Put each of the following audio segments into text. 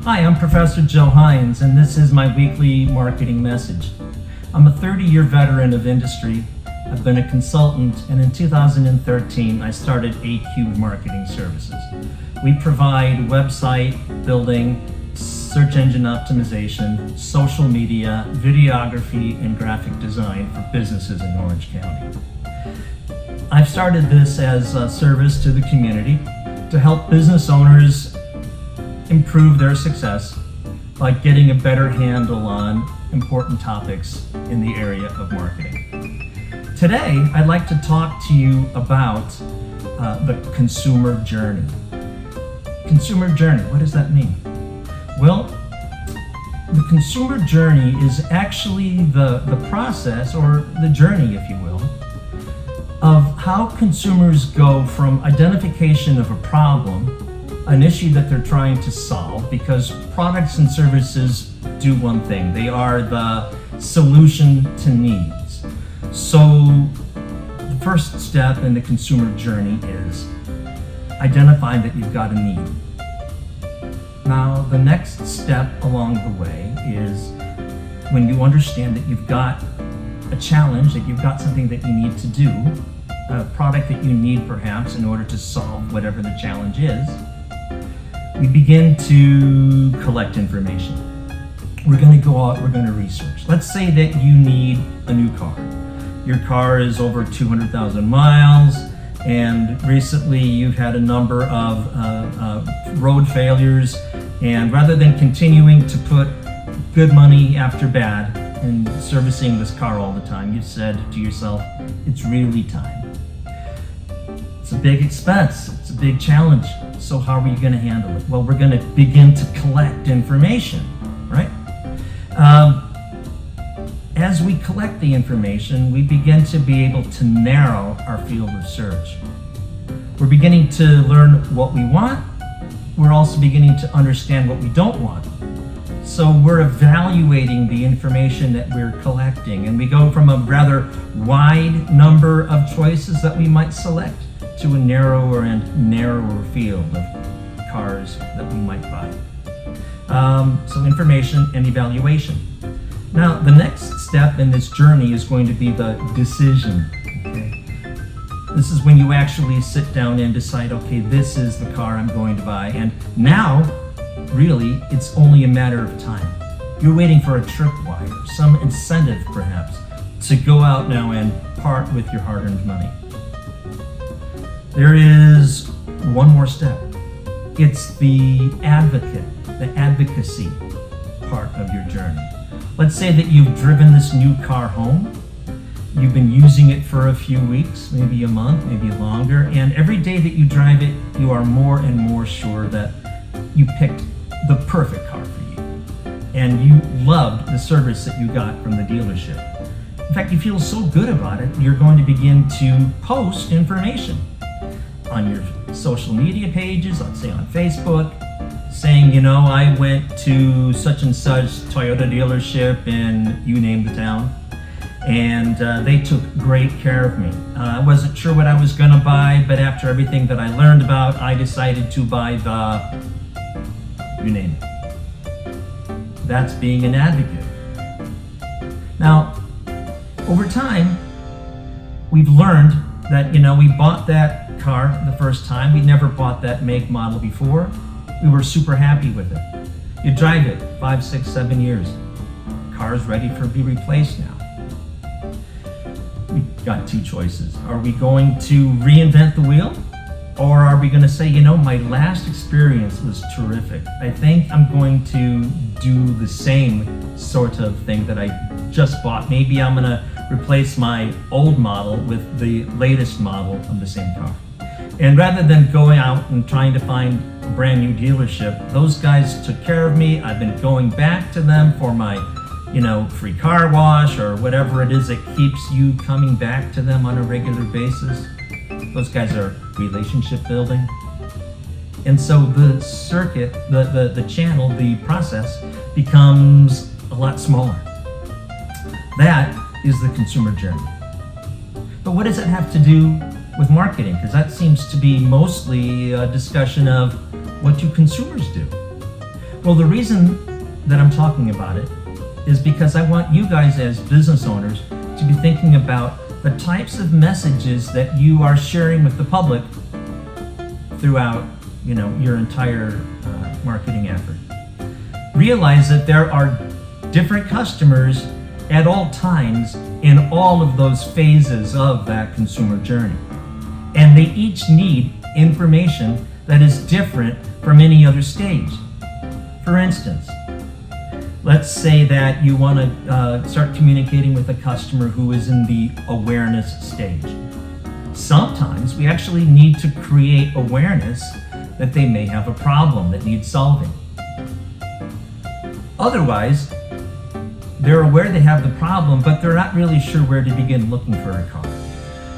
Hi, I'm Professor Joe Hines, and this is my weekly marketing message. I'm a 30-year veteran of industry. I've been a consultant, and in 2013, I started AQ Marketing Services. We provide website building, search engine optimization, social media, videography, and graphic design for businesses in Orange County. I've started this as a service to the community to help business owners improve their success by getting a better handle on important topics in the area of marketing. Today, I'd like to talk to you about the consumer journey. Consumer journey, what does that mean? Well, the consumer journey is actually the process, or the journey, if you will, of how consumers go from identification of a problem, an issue that they're trying to solve, because products and services do one thing. They are the solution to needs. So the first step in the consumer journey is identifying that you've got a need. Now, the next step along the way is when you understand that you've got a challenge, that you've got something that you need to do, a product that you need perhaps in order to solve whatever the challenge is, we begin to collect information. We're going to go out, we're going to research. Let's say that you need a new car. Your car is over 200,000 miles, and recently you've had a number of road failures, and rather than continuing to put good money after bad and servicing this car all the time, you've said to yourself, it's really time. It's a big expense, it's a big challenge. So how are you going to handle it? Well, we're going to begin to collect information, right? As we collect the information, we begin to be able to narrow our field of search. We're beginning to learn what we want. We're also beginning to understand what we don't want. So we're evaluating the information that we're collecting, and we go from a rather wide number of choices that we might select to a narrower and narrower field of cars that we might buy. So information and evaluation. Now, the next step in this journey is going to be the decision. Okay? This is when you actually sit down and decide, okay, this is the car I'm going to buy. And now, really, it's only a matter of time. You're waiting for a tripwire, some incentive perhaps, to go out now and part with your hard-earned money. There is one more step. It's the advocacy part of your journey. Let's say that you've driven this new car home. You've been using it for a few weeks, maybe a month, maybe longer, and every day that you drive it, you are more and more sure that you picked the perfect car for you. And you loved the service that you got from the dealership. In fact, you feel so good about it, you're going to begin to post information on your social media pages, let's say on Facebook, saying, I went to such and such Toyota dealership in you name the town, and they took great care of me. I wasn't sure what I was going to buy, but after everything that I learned about, I decided to buy the, you name it. That's being an advocate. Now, over time, we've learned that, we bought that car the first time. We never bought that make model before. We were super happy with it. You drive it 5, 6, 7 years. Car's ready to be replaced now. We've got two choices. Are we going to reinvent the wheel? Or are we going to say, my last experience was terrific. I think I'm going to do the same sort of thing that I just bought. Maybe I'm going to replace my old model with the latest model of the same car. And rather than going out and trying to find a brand new dealership, those guys took care of me. I've been going back to them for my, free car wash or whatever it is that keeps you coming back to them on a regular basis. Those guys are relationship building. And so the circuit, the channel, the process becomes a lot smaller. That is the consumer journey. But what does it have to do with marketing? Because that seems to be mostly a discussion of what do consumers do? Well, the reason that I'm talking about it is because I want you guys as business owners to be thinking about the types of messages that you are sharing with the public throughout, your entire marketing effort. Realize that there are different customers at all times in all of those phases of that consumer journey. And they each need information that is different from any other stage. For instance, let's say that you want to start communicating with a customer who is in the awareness stage. Sometimes we actually need to create awareness that they may have a problem that needs solving. Otherwise, they're aware they have the problem, but they're not really sure where to begin looking for a car.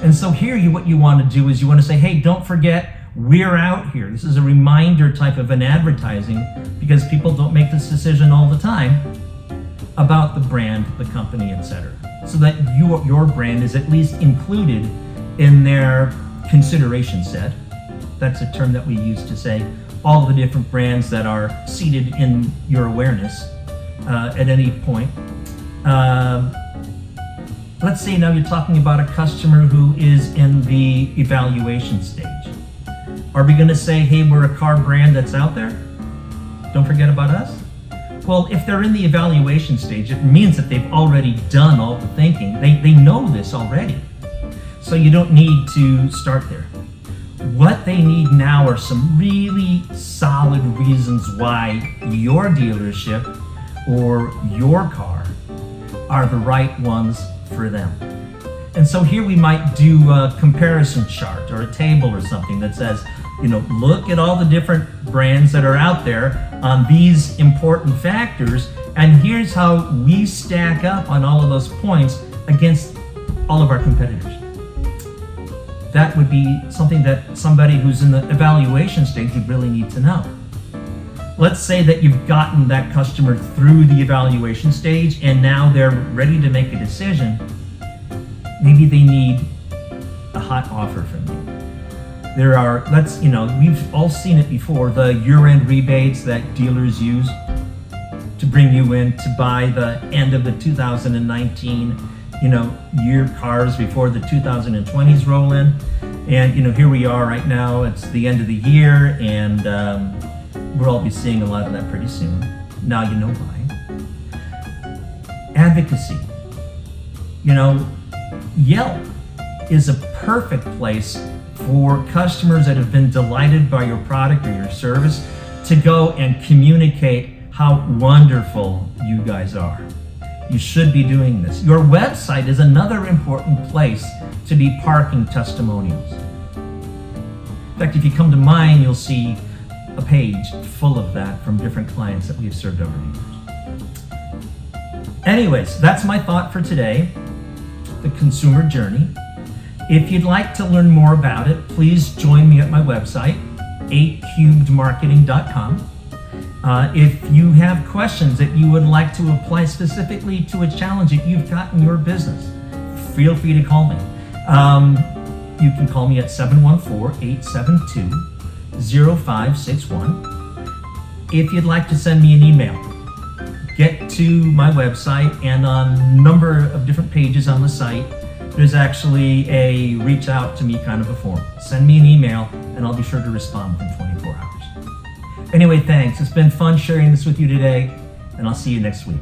And so here, what you want to do is you want to say, hey, don't forget, we're out here. This is a reminder type of an advertising, because people don't make this decision all the time about the brand, the company, etc. So that your brand is at least included in their consideration set. That's a term that we use to say all the different brands that are seated in your awareness at any point. Let's say now you're talking about a customer who is in the evaluation stage. Are we going to say, hey, we're a car brand that's out there? Don't forget about us? Well, if they're in the evaluation stage, it means that they've already done all the thinking. They know this already. So you don't need to start there. What they need now are some really solid reasons why your dealership or your car are the right ones for them. And so here we might do a comparison chart or a table or something that says, look at all the different brands that are out there on these important factors, and here's how we stack up on all of those points against all of our competitors. That would be something that somebody who's in the evaluation stage would really need to know. Let's say that you've gotten that customer through the evaluation stage and now they're ready to make a decision. Maybe they need a hot offer from you. There are, we've all seen it before, the year-end rebates that dealers use to bring you in to buy the end of the 2019, year cars before the 2020s roll in. And, here we are right now, it's the end of the year, and we'll all be seeing a lot of that pretty soon. Now you know why. Advocacy. Yelp is a perfect place for customers that have been delighted by your product or your service to go and communicate how wonderful you guys are. You should be doing this. Your website is another important place to be parking testimonials. In fact, if you come to mine, you'll see a page full of that from different clients that we've served over the years. Anyways, that's my thought for today, the consumer journey. If you'd like to learn more about it, please join me at my website, 8cubedmarketing.com. If you have questions that you would like to apply specifically to a challenge that you've got in your business, feel free to call me. You can call me at 714-872-0561. If you'd like to send me an email, get to my website, and on a number of different pages on the site, there's actually a reach out to me kind of a form. Send me an email and I'll be sure to respond within 24 hours. Anyway, thanks. It's been fun sharing this with you today, and I'll see you next week.